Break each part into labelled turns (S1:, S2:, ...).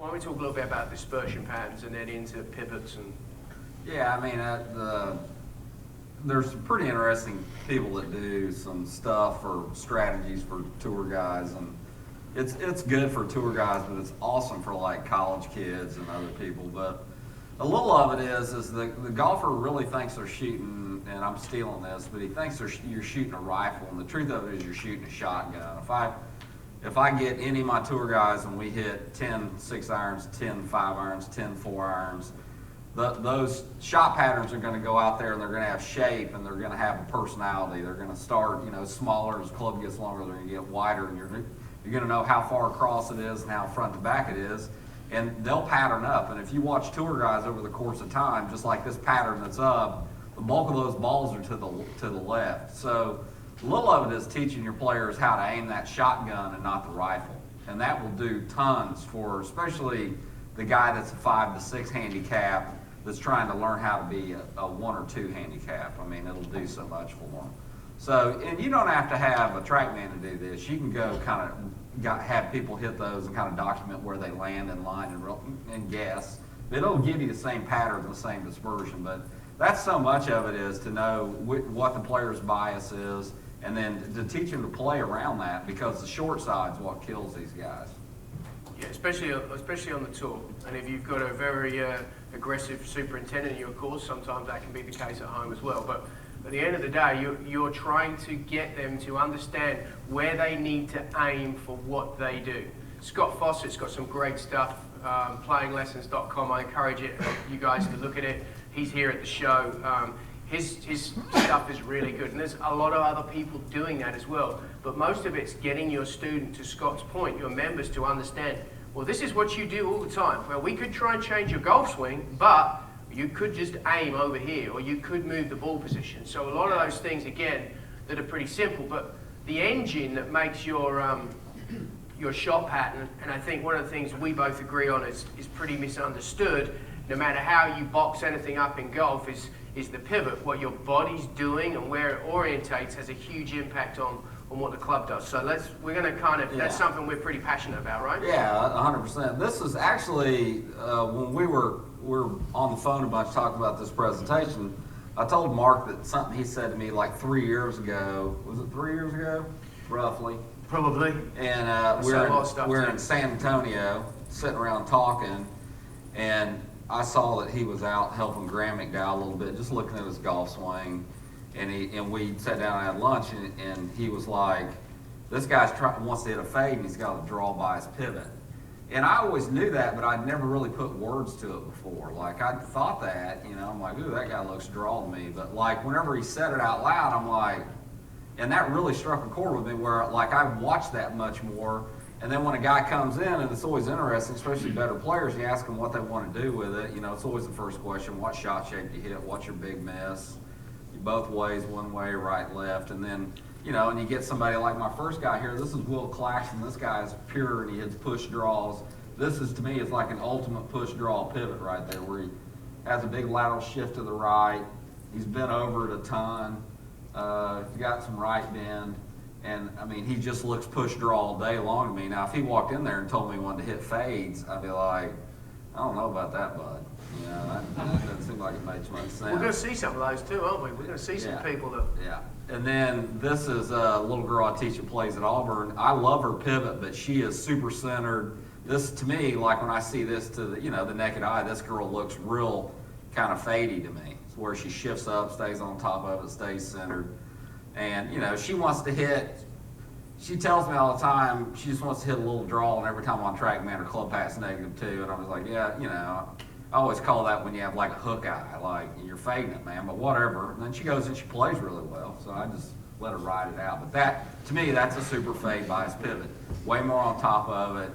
S1: don't we talk a little bit about dispersion patterns and then into pivots and...
S2: Yeah, I mean, there's some pretty interesting people that do some stuff or strategies for tour guys, and it's good for tour guys, but it's awesome for like college kids and other people. But a little of it is the golfer really thinks they're shooting, and I'm stealing this, but he thinks you're shooting a rifle, and the truth of it is you're shooting a shotgun. If I get any of my tour guys and we hit 10 6-irons, 10 5-irons, 10 4-irons, those shot patterns are going to go out there and they're going to have shape and they're going to have a personality. They're going to start, smaller as the club gets longer. They're going to get wider, and you're going to know how far across it is and how front to back it is, and they'll pattern up. And if you watch tour guys over the course of time, just like this pattern that's up, the bulk of those balls are to the left. So a little of it is teaching your players how to aim that shotgun and not the rifle, and that will do tons for especially the guy that's a 5 to 6 handicap that's trying to learn how to be a 1 or 2 handicap. I mean, it'll do so much for them. So, and you don't have to have a TrackMan to do this. You can go kind of have people hit those and kind of document where they land in line and guess. It'll give you the same pattern, the same dispersion, but that's so much of it is to know what the player's bias is, and then to teach them to play around that, because the short side's what kills these guys.
S1: Yeah, especially on the tour. And if you've got a very aggressive superintendent in your course, sometimes that can be the case at home as well. But at the end of the day, you're trying to get them to understand where they need to aim for what they do. Scott Fawcett's got some great stuff, playinglessons.com. I encourage you guys to look at it. He's here at the show. His stuff is really good, and there's a lot of other people doing that as well. But most of it's getting your student, to Scott's point, your members to understand, well, this is what you do all the time. Well, we could try and change your golf swing, but you could just aim over here, or you could move the ball position. So a lot of those things, again, that are pretty simple, but the engine that makes your shot pattern, and I think one of the things we both agree on is pretty misunderstood, no matter how you box anything up in golf, is the pivot. What your body's doing and where it orientates has a huge impact on what the club does. So we're going to kind of, that's something we're pretty passionate about, right?
S2: Yeah, 100%. This is actually, when we were on the phone a bunch talking about this presentation, I told Mark that something he said to me like 3 years ago. Was it 3 years ago? Roughly.
S1: Probably.
S2: And we're in San Antonio sitting around talking, and I saw that he was out helping Graham McDowell a little bit, just looking at his golf swing, and we sat down and had lunch, and he was like, this guy's wants to hit a fade, and he's got to draw by his pivot. And I always knew that, but I'd never really put words to it before. Like, I thought that, I'm like, ooh, that guy looks draw to me. But like, whenever he said it out loud, I'm like, and that really struck a chord with me, where like I watched that much more. And then when a guy comes in, and it's always interesting, especially better players, you ask them what they want to do with it. It's always the first question: what shot shape do you hit? What's your big miss? Both ways, one way, right, left, and then and you get somebody like my first guy here. This is Will Claxton. This guy is pure, and he hits push draws. This is, to me, it's like an ultimate push draw pivot right there, where he has a big lateral shift to the right. He's been over it a ton. He's got some right bend. And, I mean, he just looks push draw all day long to me. Now, if he walked in there and told me he wanted to hit fades, I'd be like, I don't know about that, bud. That doesn't seem like it makes much sense.
S1: We're going to see some of those too, aren't we? We're going to see some people that...
S2: Yeah. And then this is a little girl I teach that plays at Auburn. I love her pivot, but she is super centered. This, to me, like when I see this to the naked eye, this girl looks real kind of fadey to me. It's where she shifts up, stays on top of it, stays centered. And, she wants to hit, she tells me all the time, she just wants to hit a little draw, and every time on TrackMan, her club pass -2. And I was like, yeah, I always call that when you have like a hook eye, like you're fading it, man, but whatever. And then she goes and she plays really well, so I just let her ride it out. But that, to me, that's a super fade bias pivot. Way more on top of it,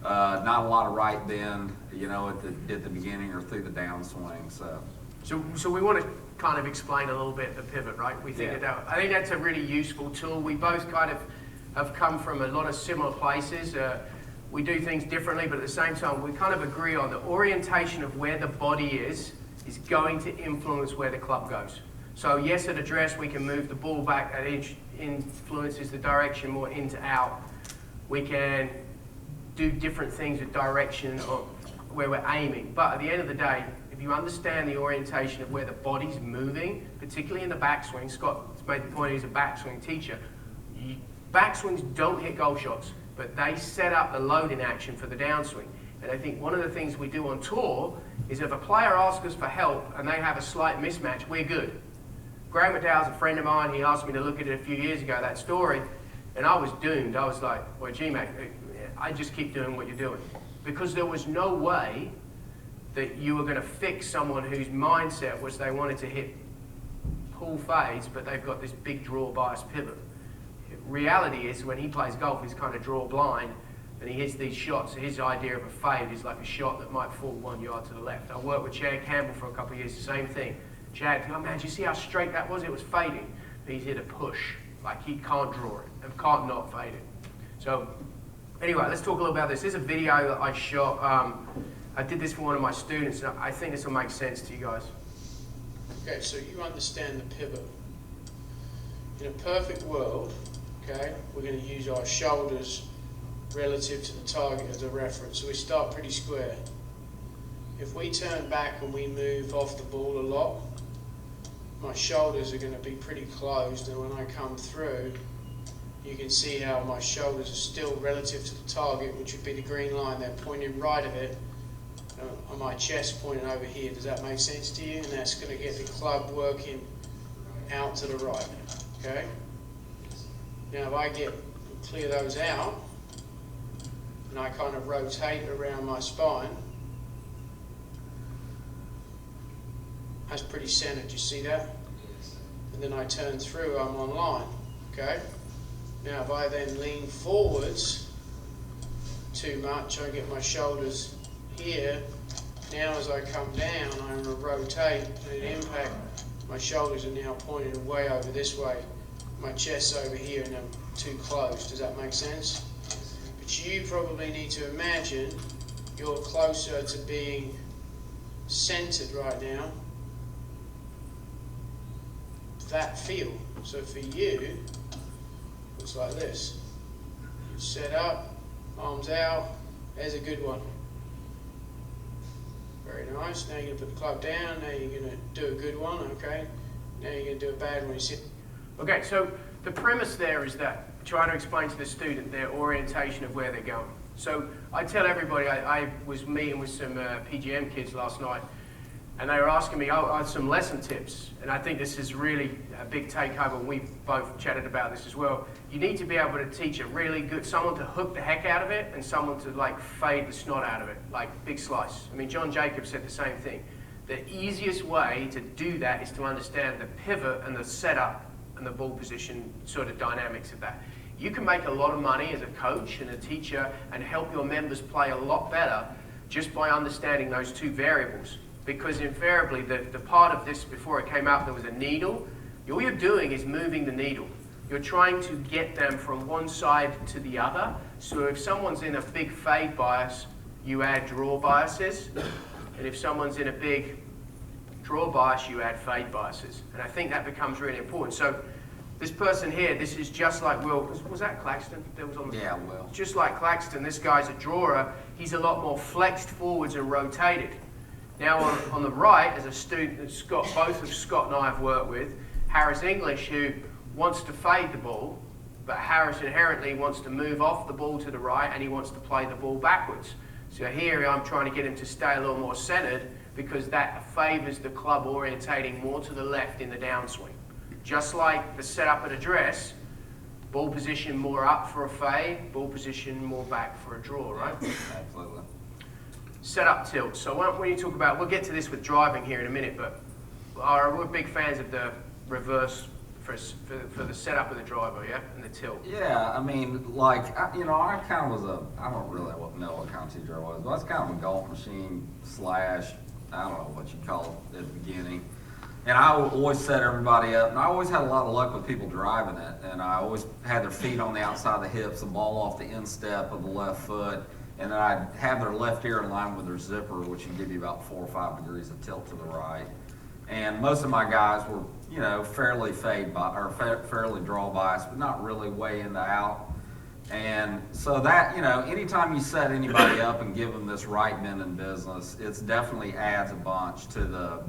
S2: not a lot of right bend, at the beginning or through the downswing,
S1: So we want to kind of explain a little bit the pivot, right? We think I think that's a really useful tool. We both kind of have come from a lot of similar places. We do things differently, but at the same time, we kind of agree on the orientation of where the body is going to influence where the club goes. So yes, at address, we can move the ball back. That influences the direction more in to out. We can do different things with direction where we're aiming. But at the end of the day, if you understand the orientation of where the body's moving, particularly in the backswing, Scott's made the point, he's a backswing teacher, backswings don't hit golf shots, but they set up the loading action for the downswing. And I think one of the things we do on tour is if a player asks us for help and they have a slight mismatch, we're good. Graham McDowell's a friend of mine. He asked me to look at it a few years ago, that story, and I was doomed. I was like, well, gee, mate, I just keep doing what you're doing. Because there was no way that you were going to fix someone whose mindset was they wanted to hit pull fades, but they've got this big draw bias pivot. Reality is when he plays golf, he's kind of draw blind, and he hits these shots. His idea of a fade is like a shot that might fall 1 yard to the left. I worked with Chad Campbell for a couple of years, the same thing. Chad, oh man, did you see how straight that was? It was fading. But he's hit a push. Like he can't draw it and can't not fade it. So anyway, let's talk a little about this. This is a video that I shot. I did this for one of my students, and I think this will make sense to you guys.
S3: Okay, so you understand the pivot. In a perfect world, okay, we're going to use our shoulders relative to the target as a reference. So we start pretty square. If we turn back and we move off the ball a lot, my shoulders are going to be pretty closed, and when I come through, you can see how my shoulders are still relative to the target, which would be the green line. They're pointing right of it, and my chest pointing over here. Does that make sense to you? And that's going to get the club working out to the right. Okay? Now if I clear those out, and I kind of rotate around my spine, that's pretty centered, you see that? And then I turn through, I'm on line, okay? Now if I then lean forwards too much, I get my shoulders here. Now as I come down, I'm going to rotate and impact. My shoulders are now pointing way over this way. My chest's over here and I'm too close. Does that make sense? But you probably need to imagine you're closer to being centered right now. That feel. So for you, looks like this. You set up, arms out, there's a good one. Very nice. Now you're going to put the club down, now you're going to do a good one, okay? Now you're going to do a bad one. You sit.
S1: Okay, so the premise there is that trying to explain to the student their orientation of where they're going. So I tell everybody, I was meeting with some PGM kids last night, and they were asking me some lesson tips, and I think this is really a big take home, and we've both chatted about this as well. You need to be able to teach someone to hook the heck out of it, and someone to like fade the snot out of it, like big slice. I mean, John Jacobs said the same thing. The easiest way to do that is to understand the pivot and the setup and the ball position sort of dynamics of that. You can make a lot of money as a coach and a teacher and help your members play a lot better just by understanding those two variables. Because invariably, the part of this, before it came out, there was a needle. All you're doing is moving the needle. You're trying to get them from one side to the other. So if someone's in a big fade bias, you add draw biases. And if someone's in a big draw bias, you add fade biases. And I think that becomes really important. So this person here, this is just like Will. Was that Claxton? That was on the
S2: Yeah, Will.
S1: Just like Claxton, this guy's a drawer. He's a lot more flexed forwards and rotated. Now on the right, as a student that both of Scott and I have worked with, Harris English, who wants to fade the ball, but Harris inherently wants to move off the ball to the right and he wants to play the ball backwards. So here I'm trying to get him to stay a little more centered because that favors the club orientating more to the left in the downswing. Just like the setup at address, ball position more up for a fade, ball position more back for a draw, right?
S2: Absolutely.
S1: Setup tilt. So when you talk about, we'll get to this with driving here in a minute, but we're big fans of the reverse for the setup of the driver, yeah, and the tilt.
S2: Yeah, I mean, like, I kind of was I don't really know what kind of teacher I was, but I was kind of a golf machine / I don't know what you call it at the beginning. And I would always set everybody up, and I always had a lot of luck with people driving it, and I always had their feet on the outside of the hips, the ball off the instep of the left foot, and then I'd have their left ear in line with their zipper, which would give you about 4 or 5 degrees of tilt to the right. And most of my guys were, fairly fairly draw biased, but not really way in the out. And so that, anytime you set anybody up and give them this right bending business, it definitely adds a bunch to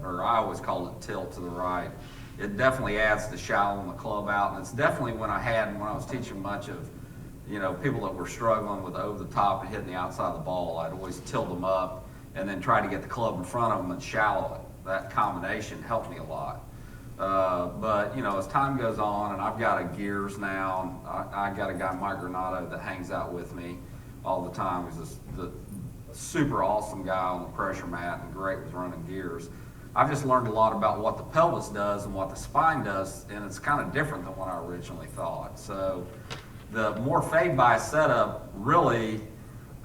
S2: or I always call it tilt to the right. It definitely adds to shallowing the club out. And it's definitely when I was teaching a bunch of, people that were struggling with over the top and hitting the outside of the ball, I'd always tilt them up and then try to get the club in front of them and shallow it. That combination helped me a lot. But as time goes on, and I've got a gears now, I got a guy, Mike Granato, that hangs out with me all the time. He's the super awesome guy on the pressure mat and great with running gears. I've just learned a lot about what the pelvis does and what the spine does, and it's kind of different than what I originally thought. So the more fade by setup really,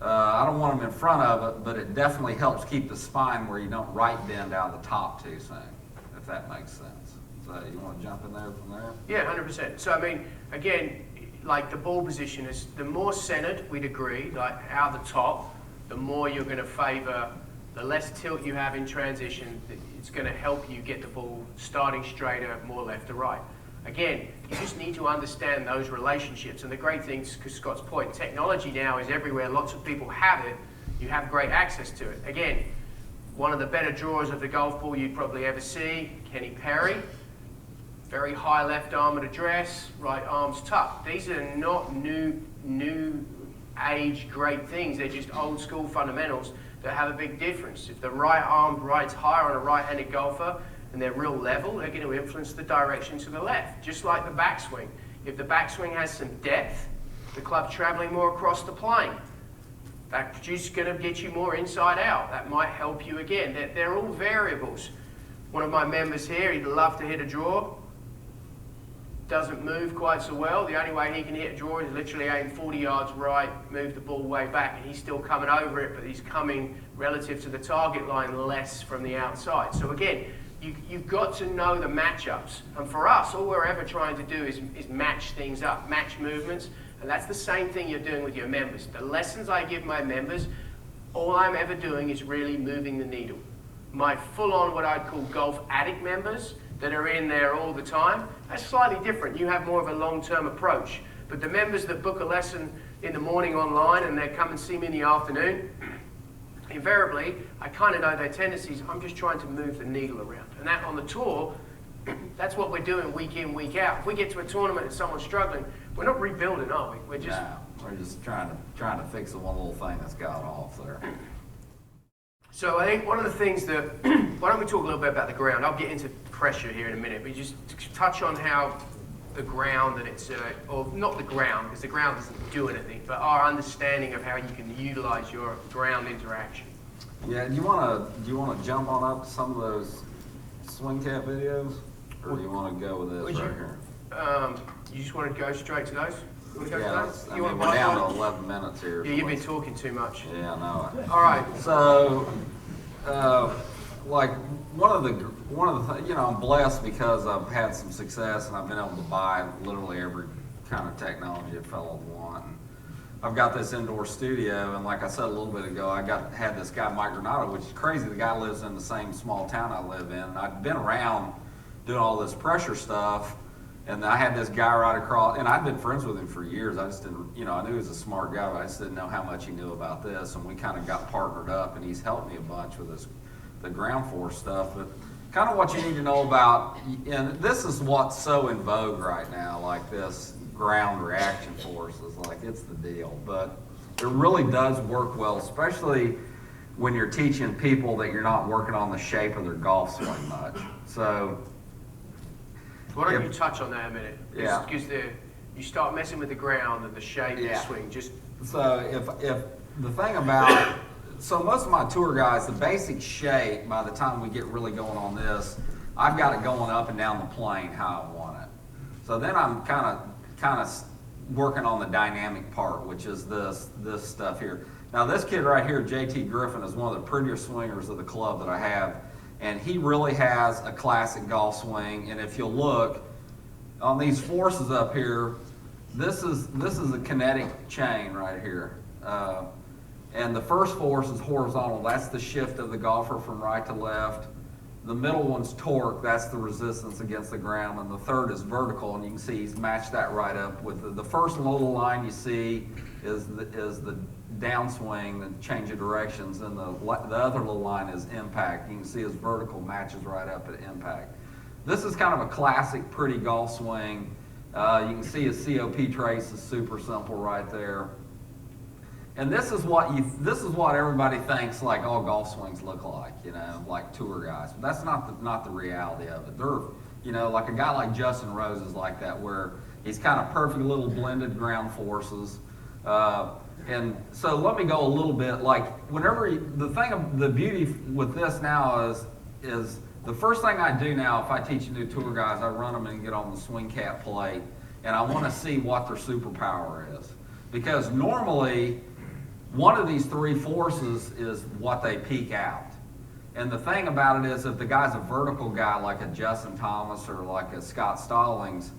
S2: I don't want them in front of it, but it definitely helps keep the spine where you don't right bend out of the top too soon, if that makes sense. So you want to jump in there from there?
S1: Yeah, 100%. So I mean, again, like the ball position is, the more centered, we'd agree, like out the top, the more you're going to favor, the less tilt you have in transition, it's going to help you get the ball starting straighter, more left to right. Again, you just need to understand those relationships. And the great thing, to Scott's point, technology now is everywhere. Lots of people have it. You have great access to it. Again, one of the better drawers of the golf ball you'd probably ever see, Kenny Perry. Very high left arm at address, right arm's tucked. These are not new age great things. They're just old school fundamentals that have a big difference. If the right arm rides higher on a right-handed golfer and they're real level, they're going to influence the direction to the left. Just like the backswing. If the backswing has some depth, the club traveling more across the plane. That's just going to get you more inside out. That might help you again. They're all variables. One of my members here, he'd love to hit a draw. Doesn't move quite so well. The only way he can hit a draw is literally aim 40 yards right, move the ball way back, and he's still coming over it, but he's coming relative to the target line less from the outside. So again, you've got to know the matchups. And for us, all we're ever trying to do is match things up, match movements, and that's the same thing you're doing with your members. The lessons I give my members, all I'm ever doing is really moving the needle. My full-on, what I'd call golf addict members, that are in there all the time, that's slightly different. You have more of a long-term approach. But the members that book a lesson in the morning online and they come and see me in the afternoon, invariably, I kind of know their tendencies. I'm just trying to move the needle around. And that on the tour, that's what we're doing week in, week out. If we get to a tournament and someone's struggling, we're not rebuilding, are we? We're just...
S2: No, we're just trying to fix the one little thing that's got off there.
S1: So I think one of the things that, why don't we talk a little bit about the ground? I'll get into pressure here in a minute, but just touch on how the ground and it's, or not the ground, because the ground doesn't do anything, but our understanding of how you can utilize your ground interaction.
S2: Yeah, do you want to jump on up to some of those swing cap videos, or do you want to go with this right here?
S1: You just want to go straight to those?
S2: Yeah, we're down to 11 minutes here.
S1: Yeah, you've been talking too much.
S2: Yeah, I know.
S1: All right.
S2: So, like one of the I'm blessed because I've had some success and I've been able to buy literally every kind of technology a fellow would want. And I've got this indoor studio, and like I said a little bit ago, had this guy Mike Granato, which is crazy. The guy lives in the same small town I live in. And I've been around doing all this pressure stuff. And I had this guy right across, and I'd been friends with him for years. I just didn't, I knew he was a smart guy, but I just didn't know how much he knew about this. And we kind of got partnered up, and he's helped me a bunch with the ground force stuff. But kind of what you need to know about, and this is what's so in vogue right now, like this ground reaction force is like, it's the deal. But it really does work well, especially when you're teaching people that you're not working on the shape of their golf swing much. So,
S1: why don't you touch on that a minute?
S2: Yeah.
S1: Because you start messing with the ground and the shape of the swing.
S2: So if the thing about, so most of my tour guys, the basic shape, by the time we get really going on this, I've got it going up and down the plane how I want it. So then I'm kind of working on the dynamic part, which is this stuff here. Now this kid right here, JT Griffin, is one of the prettier swingers of the club that I have. And he really has a classic golf swing. And if you'll look on these forces up here, this is a kinetic chain right here. And the first force is horizontal. That's the shift of the golfer from right to left. The middle one's torque, that's the resistance against the ground, and the third is vertical, and you can see he's matched that right up with the first little line you see is the downswing, the change of directions, and the other little line is impact. You can see his vertical matches right up at impact. This is kind of a classic, pretty golf swing. You can see his COP trace is super simple right there. And this is what everybody thinks like all golf swings look like, you know, like tour guys. But that's not the reality of it. They're, you know, like a guy like Justin Rose is like that, where he's kind of perfect little blended ground forces. And so let me go a little bit, like the beauty with this now is the first thing I do now if I teach new tour guys, I run them and get on the swing cap plate, and I want to see what their superpower is. Because normally, one of these three forces is what they peak out. And the thing about it is if the guy's a vertical guy like a Justin Thomas or like a Scott Stallings,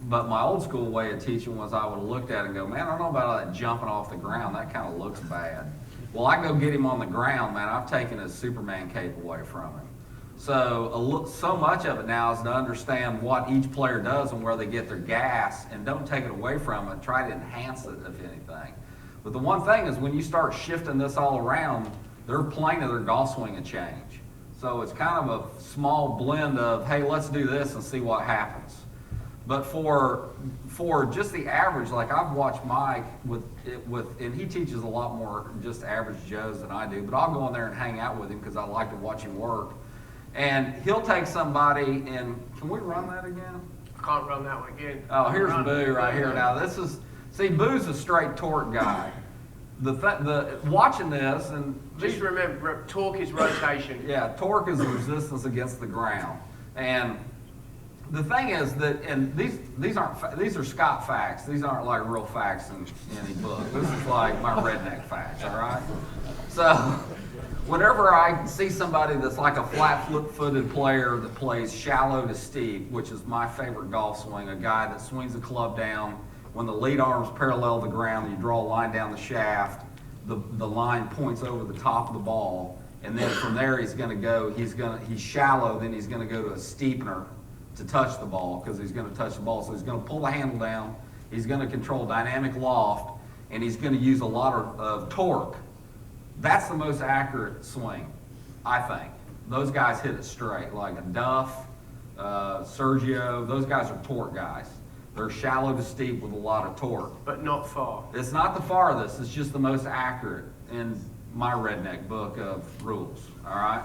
S2: but my old school way of teaching was I would have looked at it and go, man, I don't know about all that jumping off the ground. That kind of looks bad. Well, I go get him on the ground, man. I've taken his Superman cape away from him. So much of it now is to understand what each player does and where they get their gas, and don't take it away from it. Try to enhance it, if anything. But the one thing is when you start shifting this all around, their plane of their golf swing will change. So it's kind of a small blend of, hey, let's do this and see what happens. But for just the average, like I've watched Mike and he teaches a lot more just average Joes than I do, but I'll go in there and hang out with him because I like to watch him work. And he'll take somebody and, can we run that again?
S1: I can't run that one again.
S2: Oh, here's Boo right here. Now see, Boo's a straight torque guy. Watching this and
S1: just remember, torque is rotation.
S2: Yeah, torque is resistance against the ground. And the thing is that, and these are Scott facts. These aren't like real facts in any book. This is like my redneck facts. All right. So whenever I see somebody that's like a flat-footed player that plays shallow to steep, which is my favorite golf swing, a guy that swings the club down. When the lead arms parallel the ground, you draw a line down the shaft, the line points over the top of the ball, and then from there he's shallow, then he's gonna go to a steepener to touch the ball, because he's gonna touch the ball. So he's gonna pull the handle down, he's gonna control dynamic loft, and he's gonna use a lot of torque. That's the most accurate swing, I think. Those guys hit it straight, like a Duff, Sergio, those guys are torque guys. They're shallow to steep with a lot of torque.
S1: But not far.
S2: It's not the farthest, it's just the most accurate in my redneck book of rules, all right?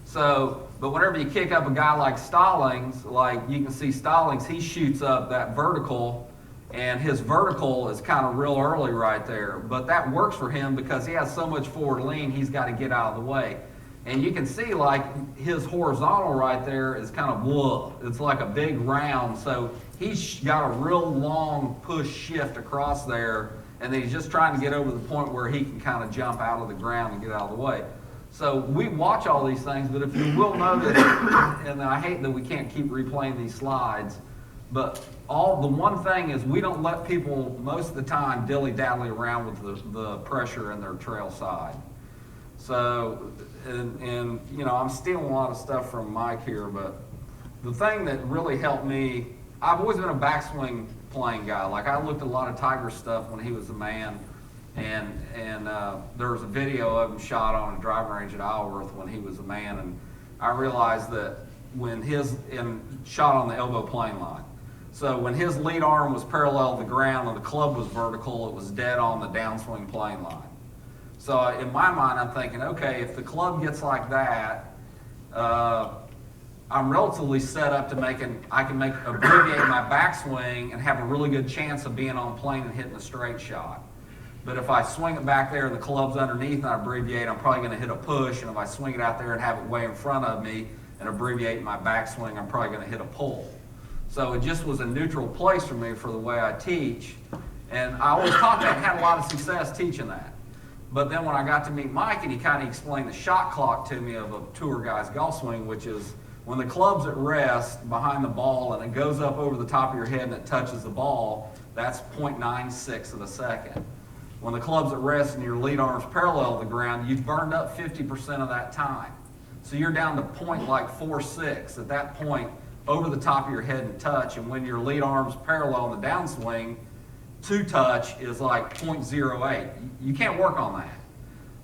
S2: So, but whenever you kick up a guy like Stallings, like you can see Stallings, he shoots up that vertical, and his vertical is kind of real early right there. But that works for him because he has so much forward lean, he's got to get out of the way. And you can see like his horizontal right there is kind of blah. It's like a big round. So he's got a real long push shift across there, and then he's just trying to get over the point where he can kind of jump out of the ground and get out of the way. So we watch all these things, but if you will notice, and I hate that we can't keep replaying these slides, but the one thing is we don't let people most of the time dilly-dally around with the pressure in their trail side. So, and you know, I'm stealing a lot of stuff from Mike here, but the thing that really helped me, I've always been a backswing playing guy. Like I looked at a lot of Tiger stuff when he was a man, and there was a video of him shot on a driving range at Isleworth when he was a man, and I realized that shot on the elbow plane line. So when his lead arm was parallel to the ground and the club was vertical, it was dead on the downswing plane line. So in my mind, I'm thinking, okay, if the club gets like that, I'm relatively set up to I can abbreviate my backswing and have a really good chance of being on plane and hitting a straight shot. But if I swing it back there and the club's underneath and I abbreviate, I'm probably going to hit a push. And if I swing it out there and have it way in front of me and abbreviate my backswing, I'm probably going to hit a pull. So it just was a neutral place for me for the way I teach. And I always taught that and had a lot of success teaching that. But then when I got to meet Mike and he kind of explained the shot clock to me of a tour guy's golf swing, which is when the club's at rest behind the ball and it goes up over the top of your head and it touches the ball, that's 0.96 of a second. When the club's at rest and your lead arm's parallel to the ground, you've burned up 50% of that time. So you're down to point like 4.6 at that point, over the top of your head and touch. And when your lead arm's parallel on the downswing, to touch is like 0.08. You can't work on that.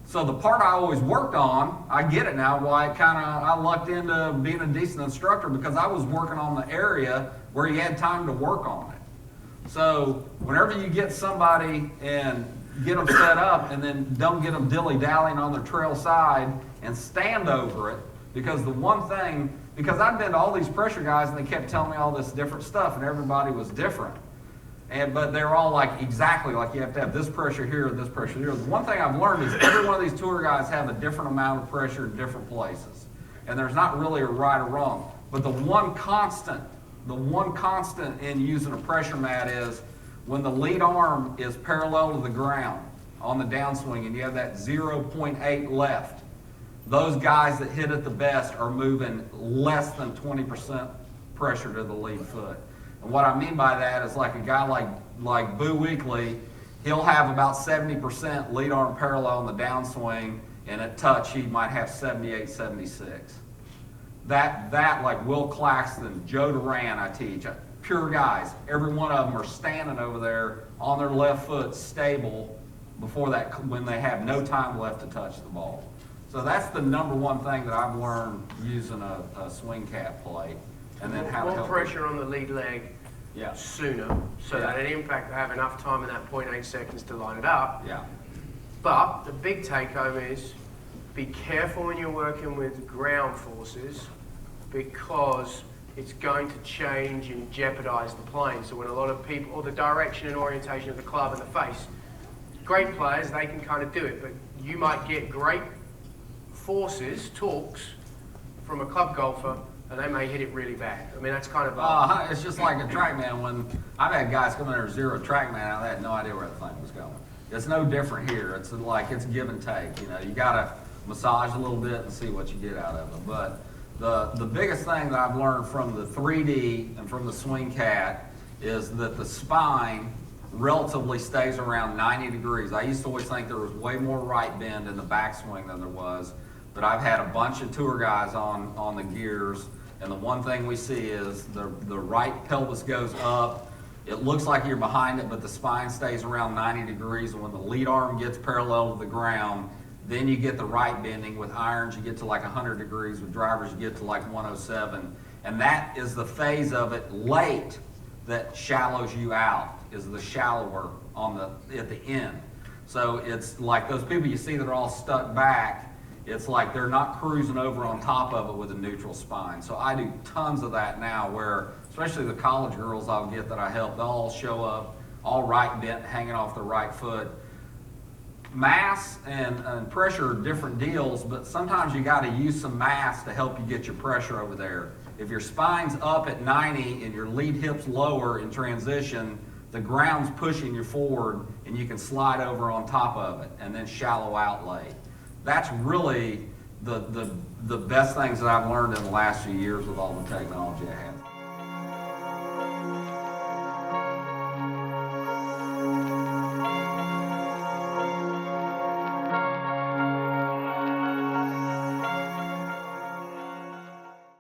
S2: So the part I always worked on, I get it now why I lucked into being a decent instructor, because I was working on the area where you had time to work on it. So whenever you get somebody and get them set up and then don't get them dilly-dallying on their trail side and stand over it, because the one thing, because I'd been to all these pressure guys and they kept telling me all this different stuff and everybody was different. But they're all like exactly like you have to have this pressure here, this pressure here. The one thing I've learned is every one of these tour guys have a different amount of pressure in different places. And there's not really a right or wrong. But the one constant in using a pressure mat is when the lead arm is parallel to the ground on the downswing and you have that 0.8 left, those guys that hit it the best are moving less than 20% pressure to the lead foot. And what I mean by that is like a guy like Boo Weekly, he'll have about 70% lead arm parallel on the downswing, and at touch he might have 78, 76. That like Will Claxton, Joe Duran I teach, pure guys, every one of them are standing over there on their left foot stable before that, when they have no time left to touch the ball. So that's the number one thing that I've learned using a swing cap plate. And then how to
S1: more
S2: help
S1: pressure on the lead leg sooner, so that an impact will have enough time in that 0.8 seconds to line it up.
S2: Yeah.
S1: But the big take home is be careful when you're working with ground forces, because it's going to change and jeopardize the plane. So when a lot of people, or the direction and orientation of the club and the face, great players, they can kind of do it, but you might get great forces, torques, from a club golfer, and they may hit it really bad. I mean, that's kind of
S2: it's just like a TrackMan. When I've had guys come in there zero TrackMan, I had no idea where the thing was going. It's no different here. It's like it's give and take. You know, you gotta massage a little bit and see what you get out of it. But the biggest thing that I've learned from the 3D and from the swing cat is that the spine relatively stays around 90 degrees. I used to always think there was way more right bend in the backswing than there was, but I've had a bunch of tour guys on the gears, and the one thing we see is the right pelvis goes up. It looks like you're behind it, but the spine stays around 90 degrees, and when the lead arm gets parallel to the ground, then you get the right bending. With irons, you get to like 100 degrees. With drivers, you get to like 107. And that is the phase of it late that shallows you out, is the shallower at the end. So it's like those people you see that are all stuck back, it's like they're not cruising over on top of it with a neutral spine. So I do tons of that now, where especially the college girls I'll get that I help, they'll all show up all right bent, hanging off the right foot. Mass and pressure are different deals, but sometimes you got to use some mass to help you get your pressure over there. If your spine's up at 90 and your lead hip's lower in transition, the ground's pushing you forward and you can slide over on top of it and then shallow out late. That's really the best things that I've learned in the last few years with all the technology I have.